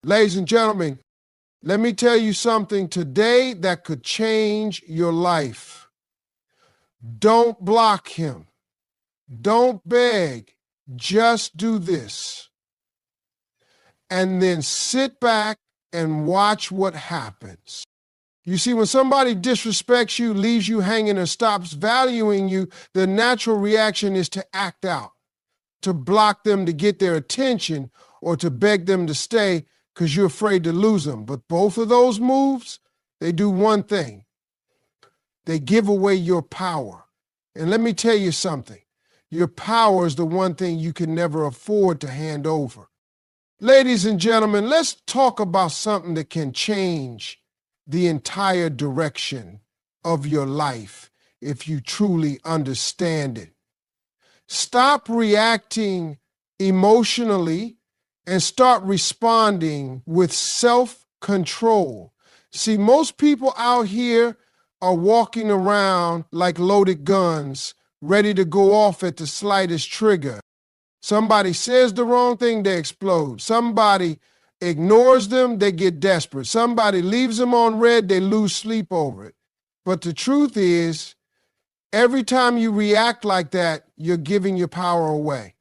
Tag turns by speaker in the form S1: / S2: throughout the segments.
S1: Ladies and gentlemen, let me tell you something today that could change your life. Don't block him. Don't beg. Just do this. And then sit back and watch what happens. You see, when somebody disrespects you, leaves you hanging, or stops valuing you, the natural reaction is to act out, to block them, to get their attention, or to beg them to stay because you're afraid to lose them. But both of those moves, they do one thing. They give away your power. And let me tell you something. Your power is the one thing you can never afford to hand over. Ladies and gentlemen, let's talk about something that can change the entire direction of your life if you truly understand it. Stop reacting emotionally and start responding with self-control. See, most people out here are walking around like loaded guns, ready to go off at the slightest trigger. Somebody says the wrong thing, they explode. Somebody ignores them, they get desperate. Somebody leaves them on red, they lose sleep over it. But the truth is, every time you react like that, you're giving your power away.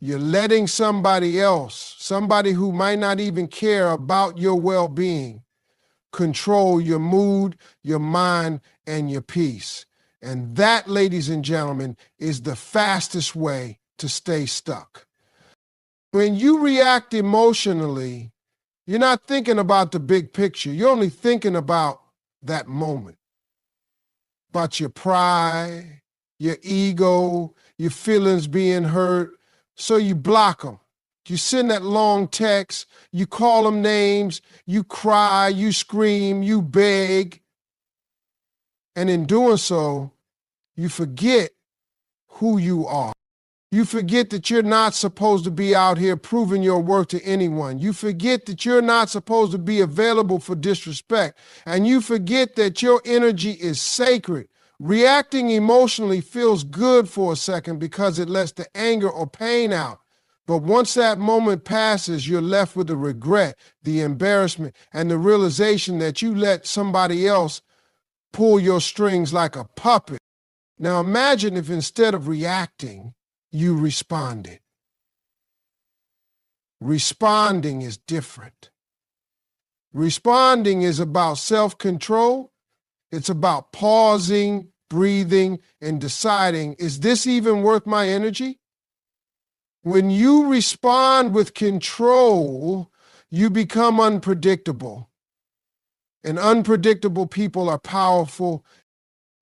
S1: You're letting somebody else, somebody who might not even care about your well-being, control your mood, your mind, and your peace. And that, ladies and gentlemen, is the fastest way to stay stuck. When you react emotionally, you're not thinking about the big picture. You're only thinking about that moment, about your pride, your ego, your feelings being hurt. So you block them. You send that long text, you call them names, you cry, you scream, you beg. And in doing so, you forget who you are. You forget that you're not supposed to be out here proving your worth to anyone. You forget that you're not supposed to be available for disrespect. And you forget that your energy is sacred. Reacting emotionally feels good for a second because it lets the anger or pain out. But once that moment passes, you're left with the regret, the embarrassment, and the realization that you let somebody else pull your strings like a puppet. Now imagine if instead of reacting, you responded. Responding is different. Responding is about self-control. It's about pausing, breathing, and deciding, is this even worth my energy? When you respond with control, you become unpredictable. And unpredictable people are powerful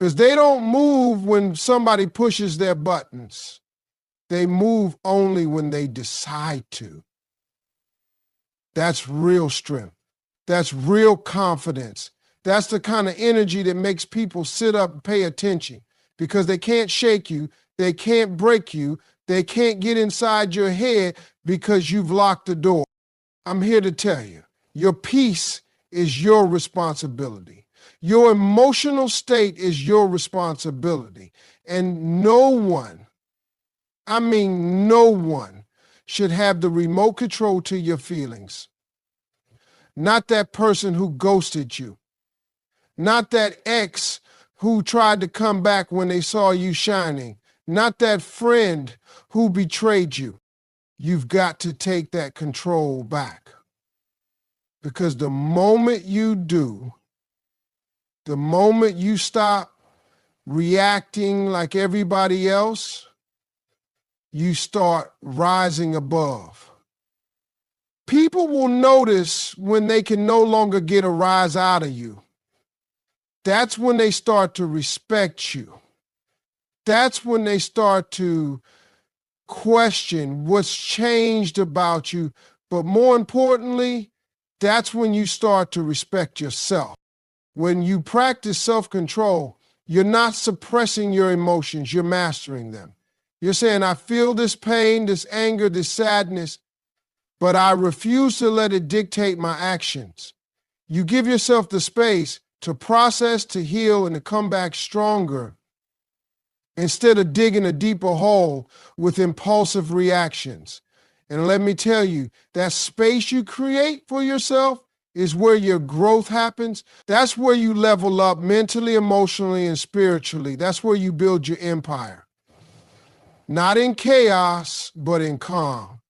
S1: because they don't move when somebody pushes their buttons. They move only when they decide to. That's real strength. That's real confidence. That's the kind of energy that makes people sit up and pay attention because they can't shake you. They can't break you. They can't get inside your head because you've locked the door. I'm here to tell you, your peace is your responsibility. Your emotional state is your responsibility. And no one, I mean no one, should have the remote control to your feelings. Not that person who ghosted you. Not that ex who tried to come back when they saw you shining. Not that friend who betrayed you. You've got to take that control back. Because the moment you do, the moment you stop reacting like everybody else, you start rising above. People will notice when they can no longer get a rise out of you. That's when they start to respect you. That's when they start to question what's changed about you. But more importantly, that's when you start to respect yourself. When you practice self-control, you're not suppressing your emotions, you're mastering them. You're saying, I feel this pain, this anger, this sadness, but I refuse to let it dictate my actions. You give yourself the space to process, to heal, and to come back stronger instead of digging a deeper hole with impulsive reactions. And let me tell you, that space you create for yourself is where your growth happens. That's where you level up mentally, emotionally, and spiritually. That's where you build your empire. Not in chaos, but in calm.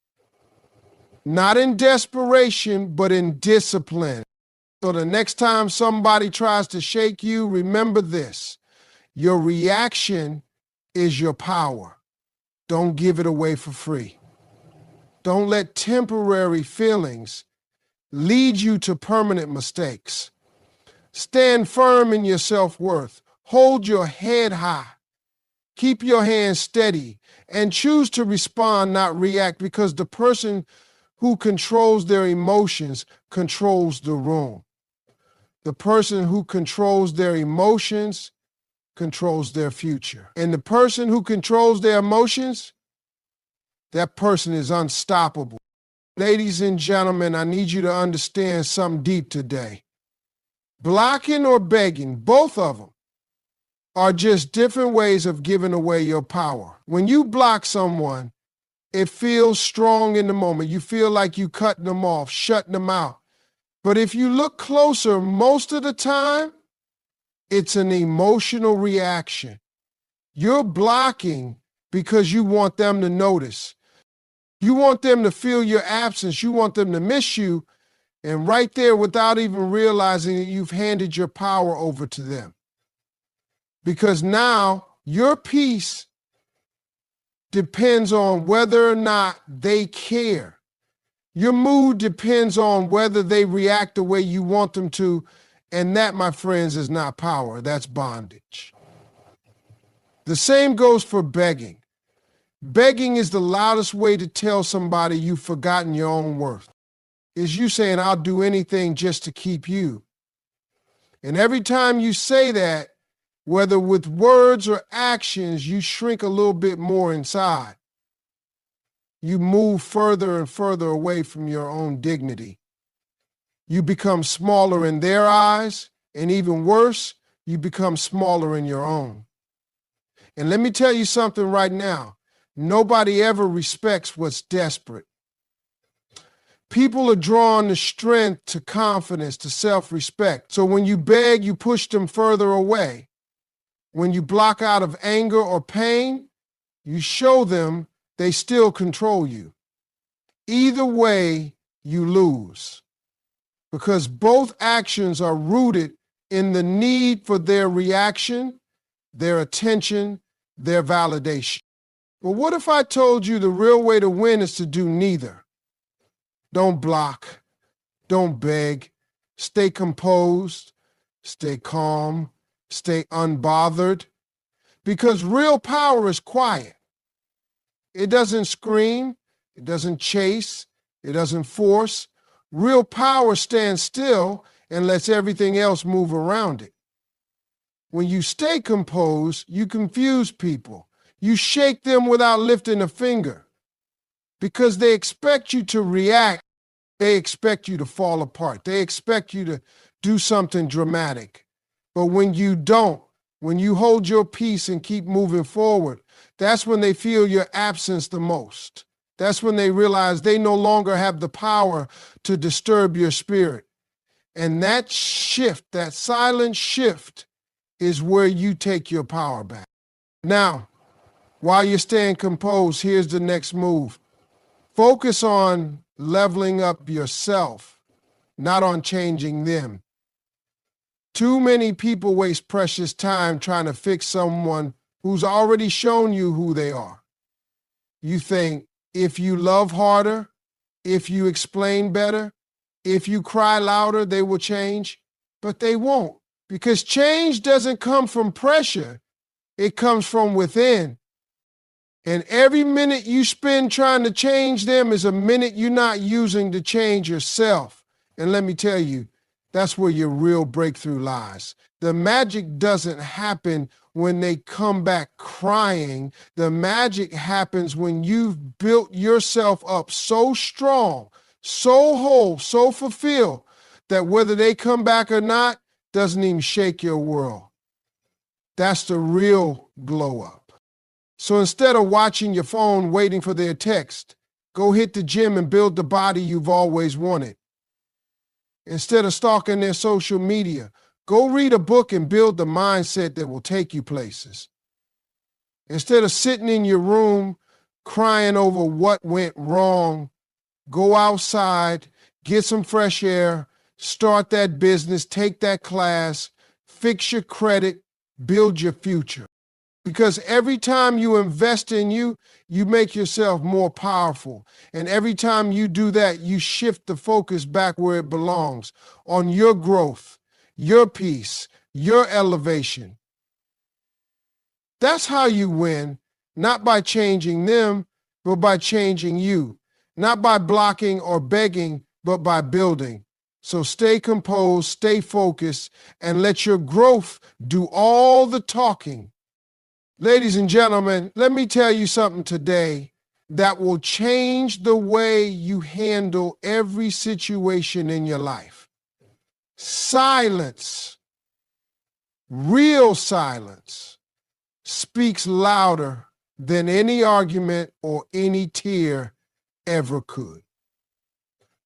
S1: Not in desperation, but in discipline. So the next time somebody tries to shake you, remember this: your reaction is your power. Don't give it away for free. Don't let temporary feelings lead you to permanent mistakes. Stand firm in your self-worth. Hold your head high. Keep your hands steady and choose to respond, not react, because the person who controls their emotions controls the room. The person who controls their emotions controls their future. And the person who controls their emotions, that person is unstoppable. Ladies and gentlemen, I need you to understand something deep today. Blocking or begging, both of them, are just different ways of giving away your power. When you block someone, it feels strong in the moment. You feel like you cutting them off, shutting them out. But if you look closer, most of the time, it's an emotional reaction. You're blocking because you want them to notice. You want them to feel your absence. You want them to miss you. And right there, without even realizing it, you've handed your power over to them. Because now your peace depends on whether or not they care. Your mood depends on whether they react the way you want them to. And that, my friends, is not power. That's bondage. The same goes for begging. Begging is the loudest way to tell somebody you've forgotten your own worth. It's you saying, I'll do anything just to keep you. And every time you say that, whether with words or actions, you shrink a little bit more inside. You move further and further away from your own dignity. You become smaller in their eyes, and even worse, you become smaller in your own. And let me tell you something right now. Nobody ever respects what's desperate. People are drawn to strength, to confidence, to self-respect. So when you beg, you push them further away. When you block out of anger or pain, you show them they still control you. Either way, you lose. Because both actions are rooted in the need for their reaction, their attention, their validation. But what if I told you the real way to win is to do neither? Don't block, don't beg, stay composed, stay calm, stay unbothered. Because real power is quiet. It doesn't scream, it doesn't chase, it doesn't force. Real power stands still and lets everything else move around it. When you stay composed, you confuse people. You shake them without lifting a finger because they expect you to react. They expect you to fall apart. They expect you to do something dramatic. But when you don't, when you hold your peace and keep moving forward, that's when they feel your absence the most. That's when they realize they no longer have the power to disturb your spirit. And that shift, that silent shift, is where you take your power back. Now, while you're staying composed, here's the next move. Focus on leveling up yourself, not on changing them. Too many people waste precious time trying to fix someone who's already shown you who they are. You think, if you love harder, if you explain better, if you cry louder, they will change. But they won't, because change doesn't come from pressure. It comes from within. And every minute you spend trying to change them is a minute you're not using to change yourself. And let me tell you, that's where your real breakthrough lies. The magic doesn't happen when they come back crying. The magic happens when you've built yourself up so strong, so whole, so fulfilled, that whether they come back or not doesn't even shake your world. That's the real glow up. So instead of watching your phone waiting for their text, Go hit the gym and build the body you've always wanted. Instead of stalking their social media, go read a book and build the mindset that will take you places. Instead of sitting in your room crying over what went wrong, go outside, get some fresh air, start that business, take that class, fix your credit, build your future. Because every time you invest in you, you make yourself more powerful. And every time you do that, you shift the focus back where it belongs, on your growth, your peace, your elevation. That's how you win, not by changing them, but by changing you. Not by blocking or begging, but by building. So stay composed, stay focused, and let your growth do all the talking. Ladies and gentlemen, let me tell you something today that will change the way you handle every situation in your life. Silence, real silence, speaks louder than any argument or any tear ever could.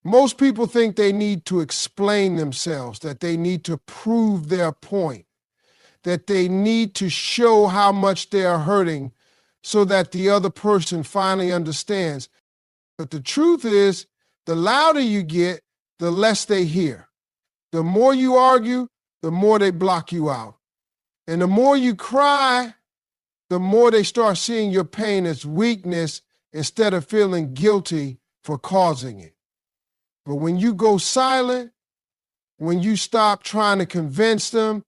S1: Most people think they need to explain themselves, that they need to prove their point, that they need to show how much they are hurting so that the other person finally understands. But the truth is, the louder you get, the less they hear. The more you argue, the more they block you out. And the more you cry, the more they start seeing your pain as weakness instead of feeling guilty for causing it. But when you go silent, when you stop trying to convince them,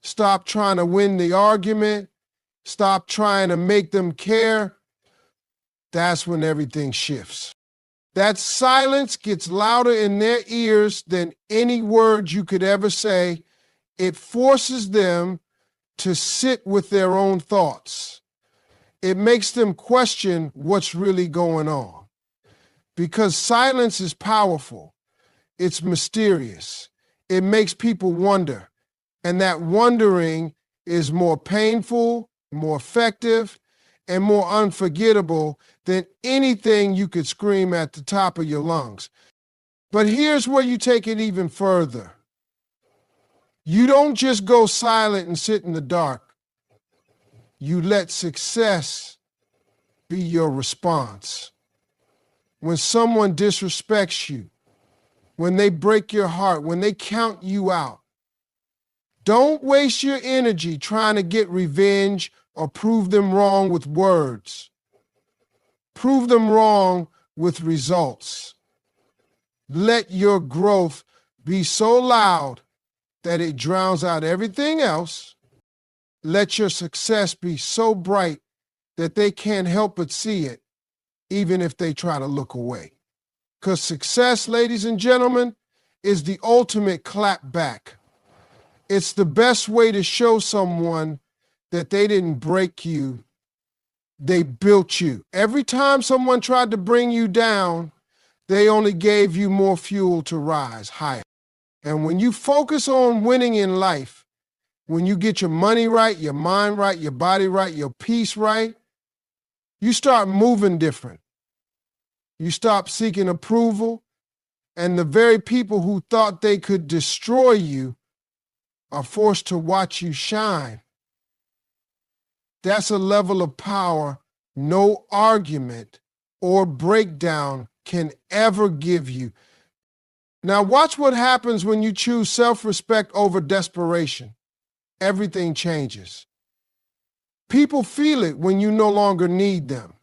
S1: stop trying to win the argument, stop trying to make them care, that's when everything shifts. That silence gets louder in their ears than any word you could ever say. It forces them to sit with their own thoughts. It makes them question what's really going on. Because silence is powerful. It's mysterious. It makes people wonder. And that wondering is more painful, more effective, and more unforgettable than anything you could scream at the top of your lungs. But here's where you take it even further. You don't just go silent and sit in the dark. You let success be your response. When someone disrespects you, when they break your heart, when they count you out, don't waste your energy trying to get revenge or prove them wrong with words. Prove them wrong with results. Let your growth be so loud that it drowns out everything else. Let your success be so bright that they can't help but see it, even if they try to look away. Because success, ladies and gentlemen, is the ultimate clap back. It's the best way to show someone that they didn't break you, they built you. Every time someone tried to bring you down, they only gave you more fuel to rise higher. And when you focus on winning in life, when you get your money right, your mind right, your body right, your peace right, you start moving different. You stop seeking approval, and the very people who thought they could destroy you are forced to watch you shine. That's a level of power no argument or breakdown can ever give you. Now watch what happens when you choose self-respect over desperation. Everything changes. People feel it when you no longer need them.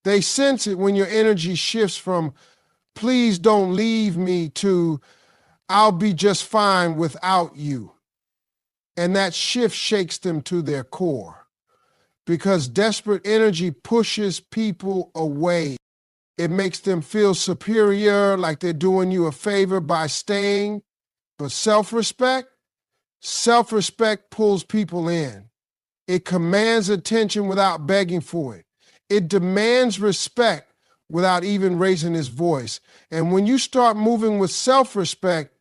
S1: They sense it when your energy shifts from "please don't leave me" to "I'll be just fine without you." And that shift shakes them to their core, because desperate energy pushes people away. It makes them feel superior, like they're doing you a favor by staying. But self-respect pulls people in. It commands attention without begging for it. It demands respect without even raising its voice. And when you start moving with self-respect,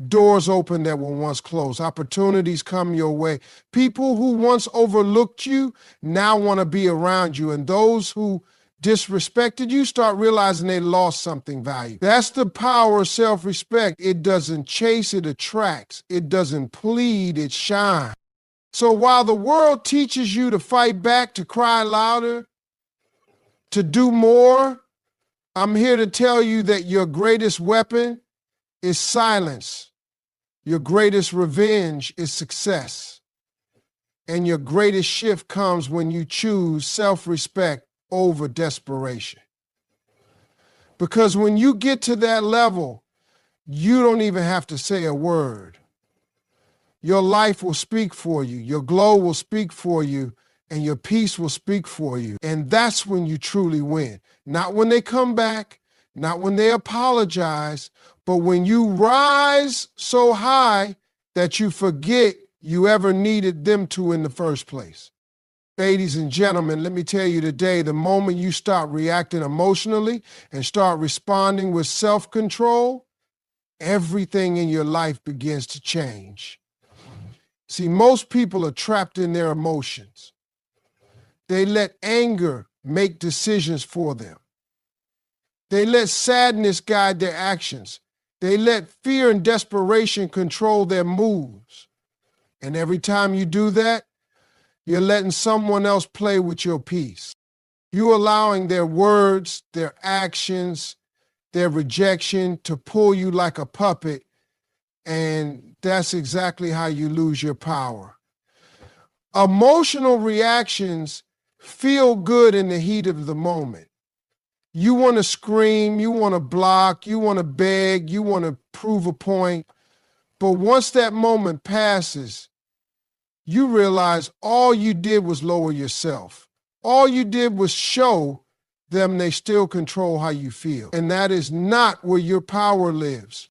S1: doors open that were once closed. Opportunities come your way. People who once overlooked you now want to be around you. And those who disrespected you, start realizing they lost something valuable. That's the power of self-respect. It doesn't chase, it attracts. It doesn't plead, it shines. So while the world teaches you to fight back, to cry louder, to do more, I'm here to tell you that your greatest weapon is silence. Your greatest revenge is success. And your greatest shift comes when you choose self-respect over desperation. Because when you get to that level, you don't even have to say a word. Your life will speak for you. Your glow will speak for you. And your peace will speak for you. And that's when you truly win. Not when they come back, not when they apologize, but when you rise so high that you forget you ever needed them to in the first place. Ladies and gentlemen, let me tell you today, the moment you start reacting emotionally and start responding with self-control, everything in your life begins to change. See, most people are trapped in their emotions. They let anger make decisions for them. They let sadness guide their actions. They let fear and desperation control their moves. And every time you do that, you're letting someone else play with your peace. You're allowing their words, their actions, their rejection to pull you like a puppet, and that's exactly how you lose your power. Emotional reactions feel good in the heat of the moment. You want to scream, you want to block, you want to beg, you want to prove a point. But once that moment passes, you realize all you did was lower yourself. All you did was show them they still control how you feel. And that is not where your power lives.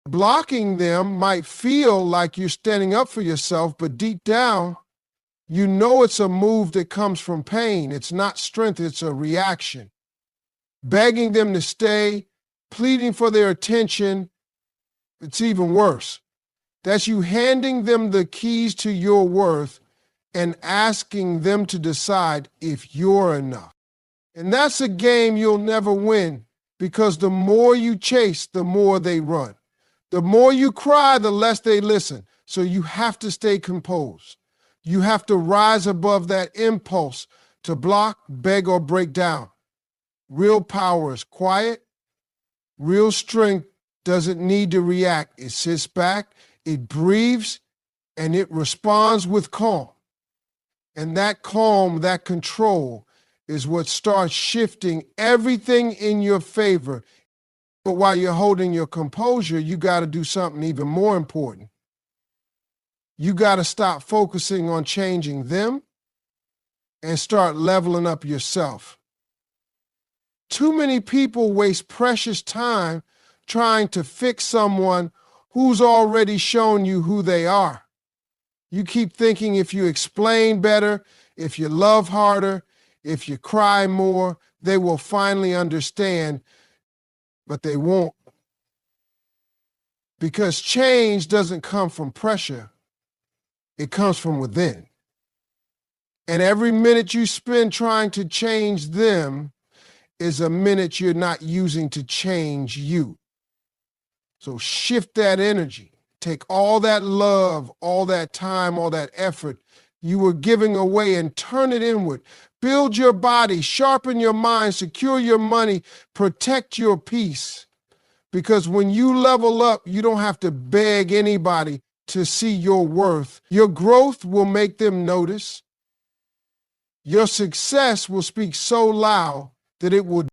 S1: Blocking them might feel like you're standing up for yourself, but deep down, you know it's a move that comes from pain. It's not strength, it's a reaction. Begging them to stay, pleading for their attention, it's even worse. That's you handing them the keys to your worth and asking them to decide if you're enough. And that's a game you'll never win, because the more you chase, the more they run. The more you cry, the less they listen. So you have to stay composed. You have to rise above that impulse to block, beg, or break down. Real power is quiet. Real strength doesn't need to react. It sits back, it breathes, and it responds with calm. And that calm, that control, is what starts shifting everything in your favor. But while you're holding your composure, you got to do something even more important. You got to stop focusing on changing them and start leveling up yourself. Too many people waste precious time trying to fix someone who's already shown you who they are. You keep thinking if you explain better, if you love harder, if you cry more, they will finally understand, but they won't. Because change doesn't come from pressure. It comes from within. And every minute you spend trying to change them is a minute you're not using to change you. So shift that energy. Take all that love, all that time, all that effort you were giving away and turn it inward. Build your body, sharpen your mind, secure your money, protect your peace. Because when you level up, you don't have to beg anybody to see your worth. Your growth will make them notice. Your success will speak so loud that it will